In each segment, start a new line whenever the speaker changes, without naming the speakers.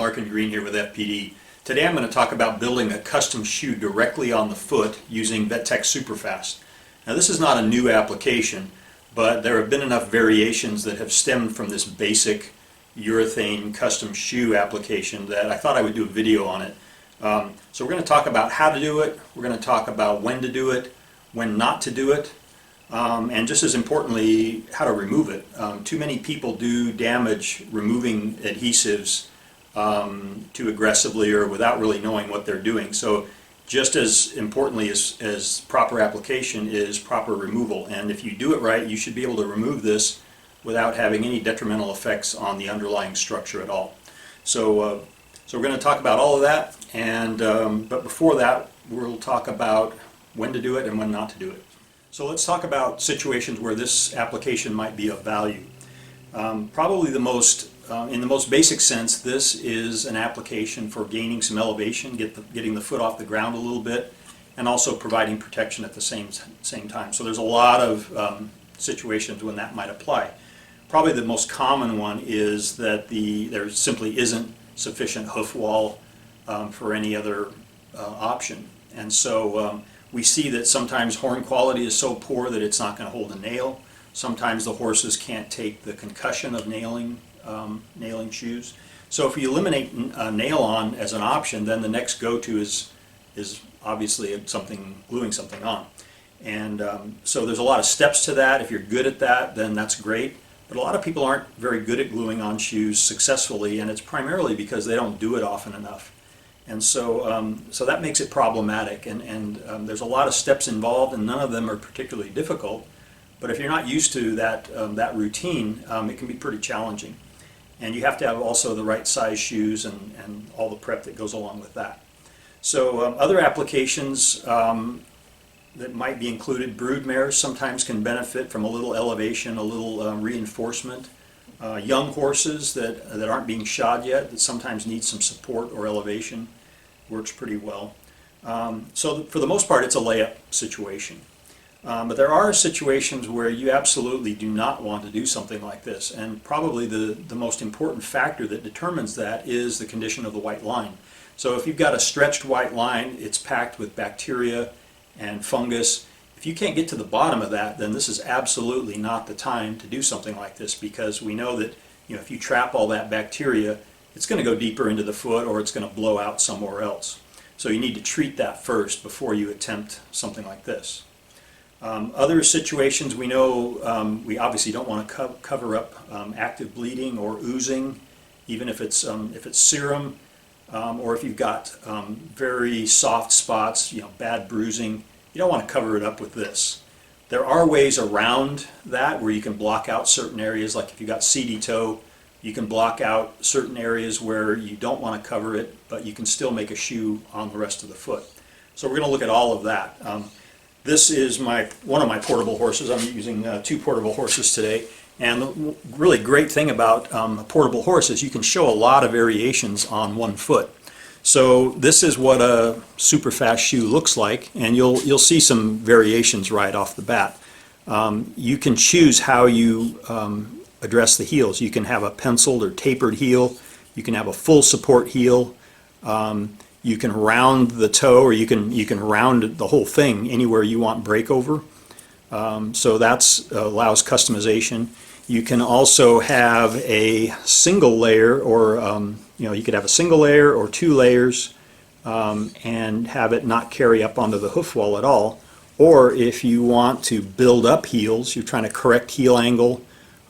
Larkin Greene here with FPD. Today I'm going to talk about building a custom shoe directly on the foot using Vettec SuperFast. Now this is not a new application, but there have been enough variations that have stemmed from this basic urethane custom shoe application that I thought I would do a video on it. So we're going to talk about how to do it, we're going to talk about when to do it, when not to do it, and just as importantly, how to remove it. Too many people do damage removing adhesives too aggressively or without really knowing what they're doing. So just as importantly as proper application is proper removal. And if you do it right, you should be able to remove this without having any detrimental effects on the underlying structure at all. So we're going to talk about all of that, and but before that we'll talk about when to do it and when not to do it. So let's talk about situations where this application might be of value. Probably the most, in the most basic sense, this is an application for gaining some elevation, getting the foot off the ground a little bit, and also providing protection at the same time. So there's a lot of situations when that might apply. Probably the most common one is that there simply isn't sufficient hoof wall for any other option. And so we see that sometimes horn quality is so poor that it's not going to hold a nail. Sometimes the horses can't take the concussion of nailing shoes. So if you eliminate nail-on as an option, then the next go-to is obviously gluing something on. And so there's a lot of steps to that. If you're good at that, then that's great. But a lot of people aren't very good at gluing on shoes successfully, and it's primarily because they don't do it often enough. And so, so that makes it problematic, and there's a lot of steps involved, and none of them are particularly difficult. But if you're not used to that routine, it can be pretty challenging. And you have to have also the right size shoes and all the prep that goes along with that. So other applications that might be included, brood mares sometimes can benefit from a little elevation, a little reinforcement. Young horses that aren't being shod yet, that sometimes need some support or elevation, works pretty well. So for the most part, it's a layup situation. But there are situations where you absolutely do not want to do something like this, and probably the most important factor that determines that is the condition of the white line. So if you've got a stretched white line, it's packed with bacteria and fungus. If you can't get to the bottom of that, then this is absolutely not the time to do something like this, because we know that if you trap all that bacteria, it's going to go deeper into the foot or it's going to blow out somewhere else. So you need to treat that first before you attempt something like this. Other situations, we know we obviously don't want to cover up active bleeding or oozing, even if it's serum, or if you've got very soft spots, bad bruising. You don't want to cover it up with this. There are ways around that where you can block out certain areas, like if you've got seedy toe, you can block out certain areas where you don't want to cover it, but you can still make a shoe on the rest of the foot. So we're going to look at all of that. This is one of my portable horses. I'm using two portable horses today. And the really great thing about a portable horse is you can show a lot of variations on one foot. So this is what a SuperFast shoe looks like, and you'll see some variations right off the bat. You can choose how you address the heels. You can have a penciled or tapered heel. You can have a full support heel. You can round the toe, or you can round the whole thing anywhere you want breakover. So that allows customization. You can also have a single layer, or you could have a single layer or two layers, and have it not carry up onto the hoof wall at all. Or if you want to build up heels, you're trying to correct heel angle,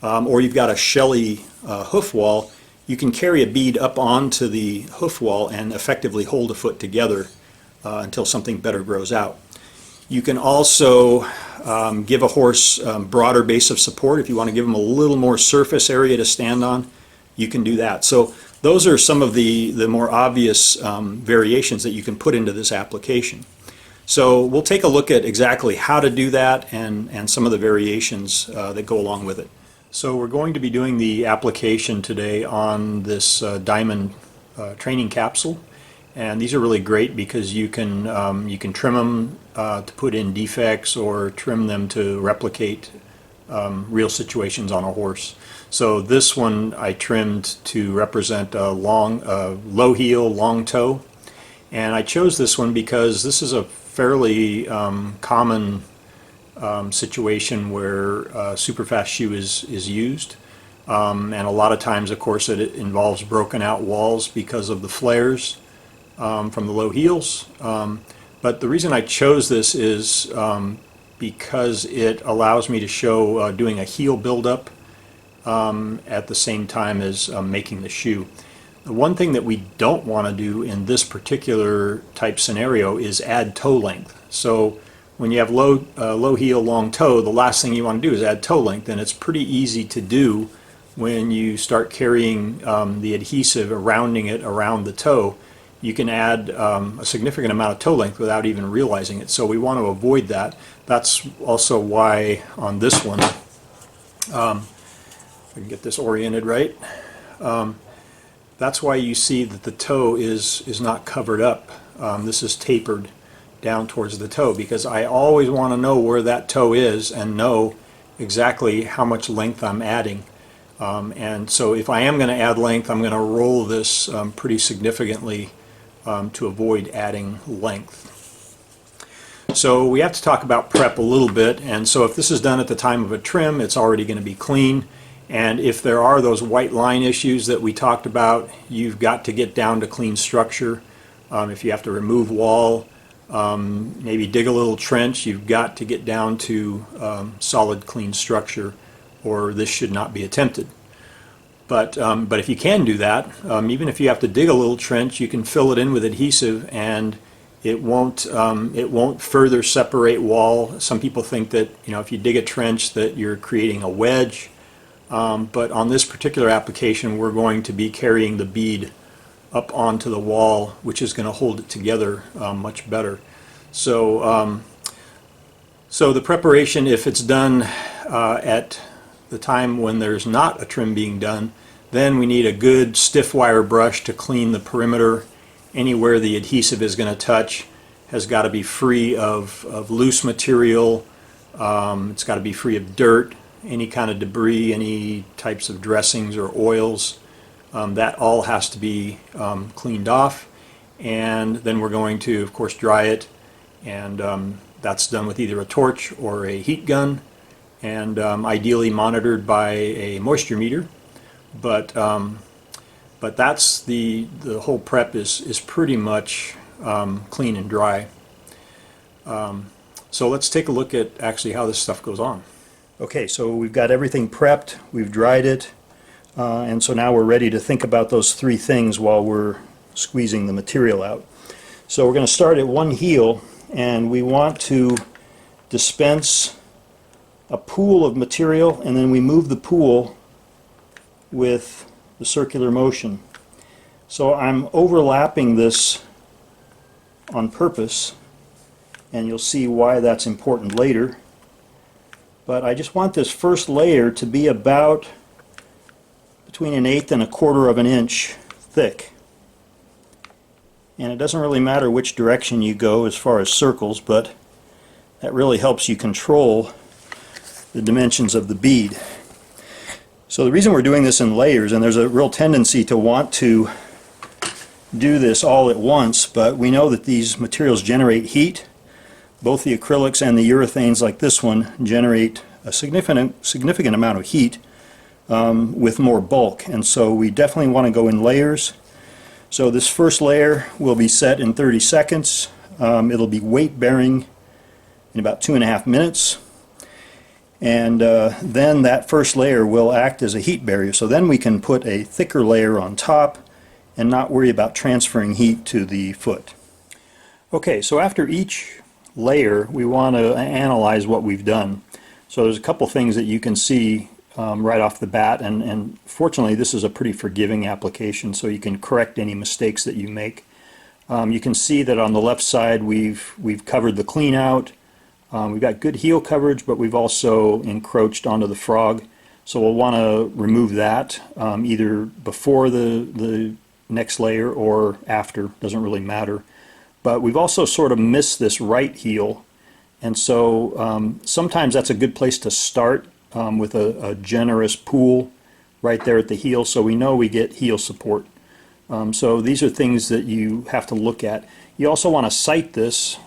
or you've got a shelly hoof wall, you can carry a bead up onto the hoof wall and effectively hold a foot together until something better grows out. You can also give a horse broader base of support. If you want to give them a little more surface area to stand on, you can do that. So those are some of the more obvious variations that you can put into this application. So we'll take a look at exactly how to do that and some of the variations that go along with it. So we're going to be doing the application today on this diamond training capsule. And these are really great because you can trim them to put in defects or trim them to replicate real situations on a horse. So this one I trimmed to represent a low heel, long toe. And I chose this one because this is a fairly common situation where a SuperFast shoe is used. And a lot of times, of course, it involves broken out walls because of the flares from the low heels. But the reason I chose this is because it allows me to show doing a heel buildup at the same time as making the shoe. The one thing that we don't want to do in this particular type scenario is add toe length. So when you have low heel, long toe, the last thing you want to do is add toe length, and it's pretty easy to do when you start carrying the adhesive, rounding it around the toe. You can add a significant amount of toe length without even realizing it. So we want to avoid that. That's also why on this one, if I can get this oriented right, that's why you see that the toe is not covered up. This is tapered down towards the toe, because I always want to know where that toe is and know exactly how much length I'm adding. And so if I am going to add length, I'm going to roll this pretty significantly to avoid adding length. So we have to talk about prep a little bit, and so if this is done at the time of a trim, it's already going to be clean. And if there are those white line issues that we talked about, you've got to get down to clean structure. If you have to remove wall, maybe dig a little trench, you've got to get down to solid clean structure, or this should not be attempted. But if you can do that, even if you have to dig a little trench, you can fill it in with adhesive, and it won't further separate wall. Some people think that if you dig a trench that you're creating a wedge, but on this particular application we're going to be carrying the bead up onto the wall, which is going to hold it together much better. So the preparation, if it's done at the time when there's not a trim being done, then we need a good stiff wire brush to clean the perimeter. Anywhere the adhesive is going to touch has got to be free of loose material. It's got to be free of dirt, any kind of debris, any types of dressings or oils. That all has to be cleaned off, and then we're going to, of course, dry it, and that's done with either a torch or a heat gun, and ideally monitored by a moisture meter. But that's the whole prep is pretty much clean and dry. So let's take a look at actually how this stuff goes on. Okay, so we've got everything prepped, we've dried it, and so now we're ready to think about those three things while we're squeezing the material out. So we're going to start at one heel, and we want to dispense a pool of material, and then we move the pool with the circular motion. So I'm overlapping this on purpose, and you'll see why that's important later. But I just want this first layer to be about between 1/8 and 1/4 of an inch thick. And it doesn't really matter which direction you go as far as circles, but that really helps you control the dimensions of the bead. So the reason we're doing this in layers, and there's a real tendency to want to do this all at once, but we know that these materials generate heat. Both the acrylics and the urethanes, like this one, generate a significant amount of heat with more bulk, and so we definitely want to go in layers. So this first layer will be set in 30 seconds. It'll be weight bearing in about 2.5 minutes, and then that first layer will act as a heat barrier. So then we can put a thicker layer on top and not worry about transferring heat to the foot. Okay, so after each layer we want to analyze what we've done. So there's a couple things that you can see right off the bat, and fortunately this is a pretty forgiving application, so you can correct any mistakes that you make. You can see that on the left side we've covered the clean out. We've got good heel coverage, but we've also encroached onto the frog, so we'll want to remove that either before the next layer or after, doesn't really matter. But we've also sort of missed this right heel, and so sometimes that's a good place to start. with a generous pull right there at the heel, so we know we get heel support. So these are things that you have to look at. You also want to sight this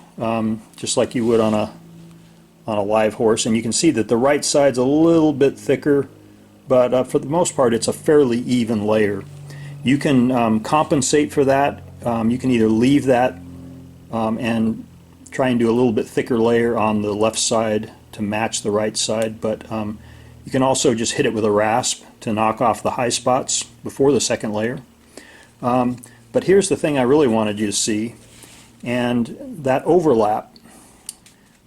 just like you would on a live horse, and you can see that the right side's a little bit thicker, but for the most part it's a fairly even layer. You can compensate for that. You can either leave that and try and do a little bit thicker layer on the left side to match the right side, but you can also just hit it with a rasp to knock off the high spots before the second layer. But here's the thing I really wanted you to see, and that overlap.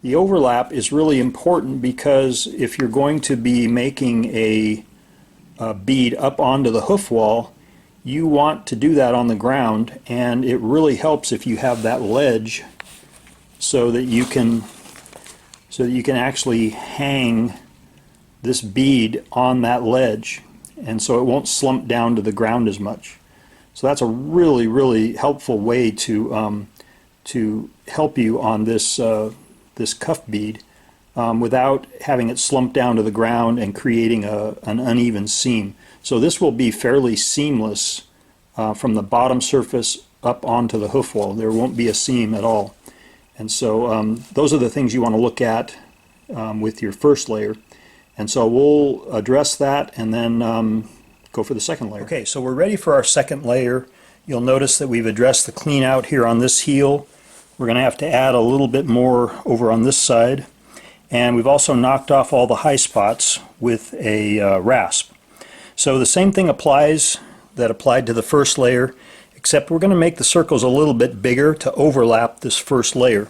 The overlap is really important because if you're going to be making a bead up onto the hoof wall, you want to do that on the ground, and it really helps if you have that ledge so that you can actually hang this bead on that ledge, and so it won't slump down to the ground as much. So that's a really, really helpful way to help you on this this cuff bead without having it slump down to the ground and creating an uneven seam. So this will be fairly seamless from the bottom surface up onto the hoof wall. There won't be a seam at all. And so those are the things you want to look at with your first layer. And so we'll address that and then go for the second layer. Okay, so we're ready for our second layer. You'll notice that we've addressed the clean out here on this heel. We're going to have to add a little bit more over on this side. And we've also knocked off all the high spots with a rasp. So the same thing applies that applied to the first layer, except we're going to make the circles a little bit bigger to overlap this first layer.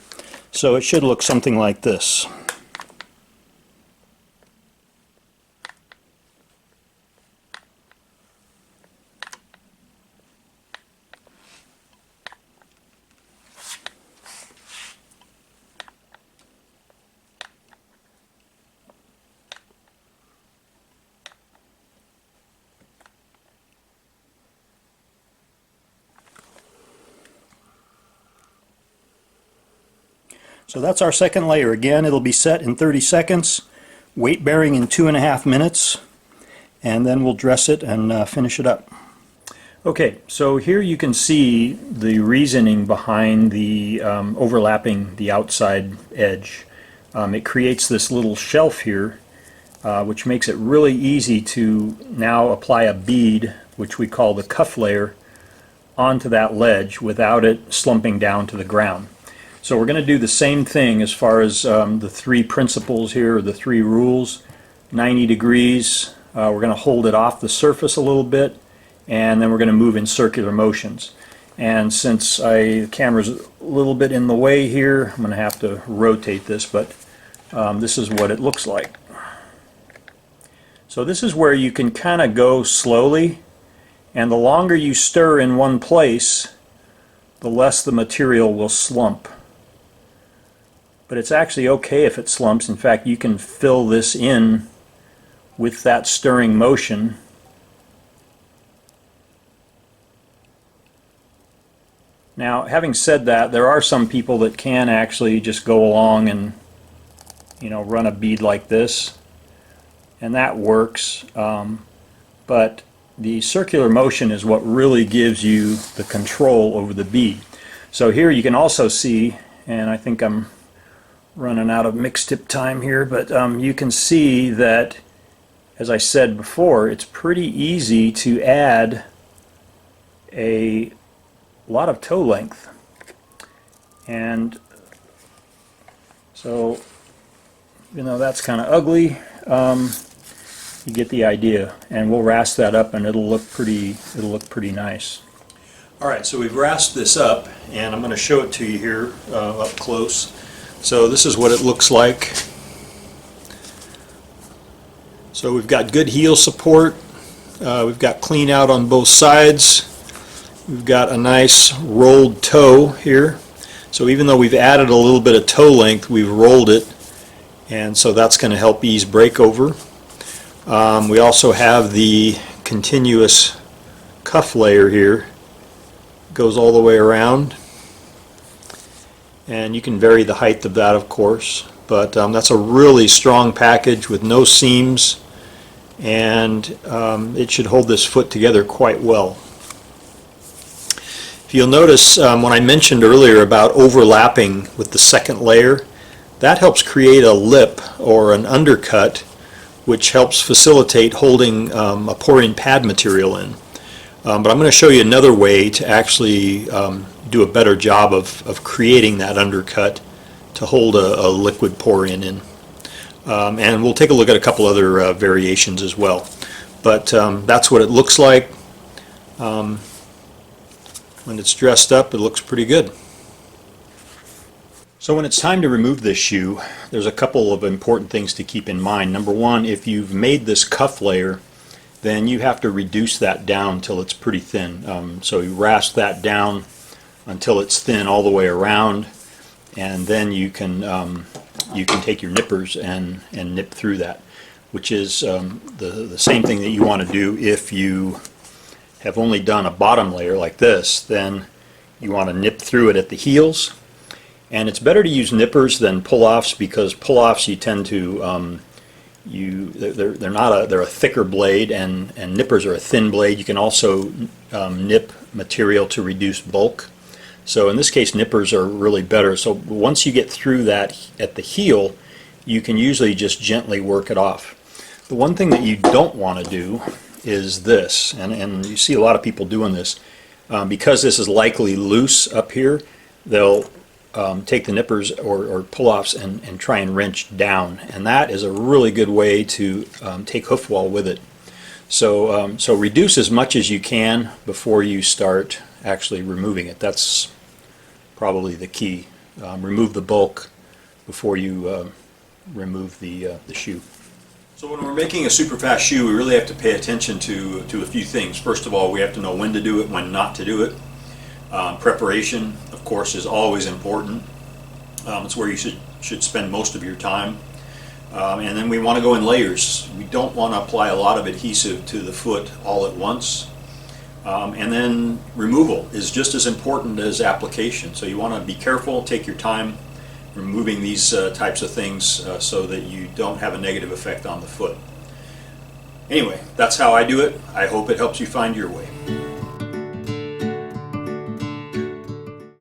So it should look something like this. So that's our second layer. Again, it'll be set in 30 seconds, weight bearing in 2.5 minutes, and then we'll dress it and finish it up. Okay, so here you can see the reasoning behind the overlapping the outside edge. It creates this little shelf here, which makes it really easy to now apply a bead, which we call the cuff layer, onto that ledge without it slumping down to the ground. So we're going to do the same thing as far as the three principles here, or the three rules. 90 degrees, we're going to hold it off the surface a little bit, and then we're going to move in circular motions. And since the camera's a little bit in the way here, I'm going to have to rotate this, but this is what it looks like. So this is where you can kind of go slowly, and the longer you stir in one place, the less the material will slump. But it's actually okay if it slumps. In fact, you can fill this in with that stirring motion. Now, having said that, there are some people that can actually just go along and, you know, run a bead like this, and that works. But the circular motion is what really gives you the control over the bead. So here you can also see, and I think I'm running out of mix tip time here, but you can see that, as I said before, it's pretty easy to add a lot of toe length. And so, you know, that's kind of ugly. You get the idea, and we'll rasp that up, and it'll look pretty nice. All right, so we've rasped this up, and I'm going to show it to you here up close. So this is what it looks like. So we've got good heel support, we've got clean out on both sides, we've got a nice rolled toe here. So even though we've added a little bit of toe length, we've rolled it, and so that's going to help ease breakover. We also have the continuous cuff layer here. It goes all the way around. And you can vary the height of that, of course. but that's a really strong package with no seams, and it should hold this foot together quite well. If you'll notice, when I mentioned earlier about overlapping with the second layer, that helps create a lip or an undercut, which helps facilitate holding a pour-in pad material in. But I'm going to show you another way to actually do a better job of creating that undercut to hold a liquid pour-in in. And we'll take a look at a couple other variations as well. But that's what it looks like. When it's dressed up, it looks pretty good. So when it's time to remove this shoe, there's a couple of important things to keep in mind. Number one, if you've made this cuff layer, then you have to reduce that down till it's pretty thin. So you rasp that down until it's thin all the way around, and then you can take your nippers and nip through that, which is the same thing that you want to do if you have only done a bottom layer like this. Then you want to nip through it at the heels, and it's better to use nippers than pull-offs, because pull-offs you tend to they're a thicker blade, and nippers are a thin blade. You can also nip material to reduce bulk. So in this case, nippers are really better. So once you get through that at the heel, you can usually just gently work it off. The one thing that you don't want to do is this, and you see a lot of people doing this, because this is likely loose up here, they'll take the nippers or pull-offs and try and wrench down, and that is a really good way to take hoof wall with it. So so reduce as much as you can before you start actually removing it. That's probably the key. Remove the bulk before you remove the shoe. So when we're making a super fast shoe, we really have to pay attention to a few things. First of all, we have to know when to do it, when not to do it. Preparation, of course, is always important. It's where you should spend most of your time. And then we want to go in layers. We don't want to apply a lot of adhesive to the foot all at once. And then removal is just as important as application. So you want to be careful, take your time removing these types of things so that you don't have a negative effect on the foot. Anyway, that's how I do it. I hope it helps you find your way.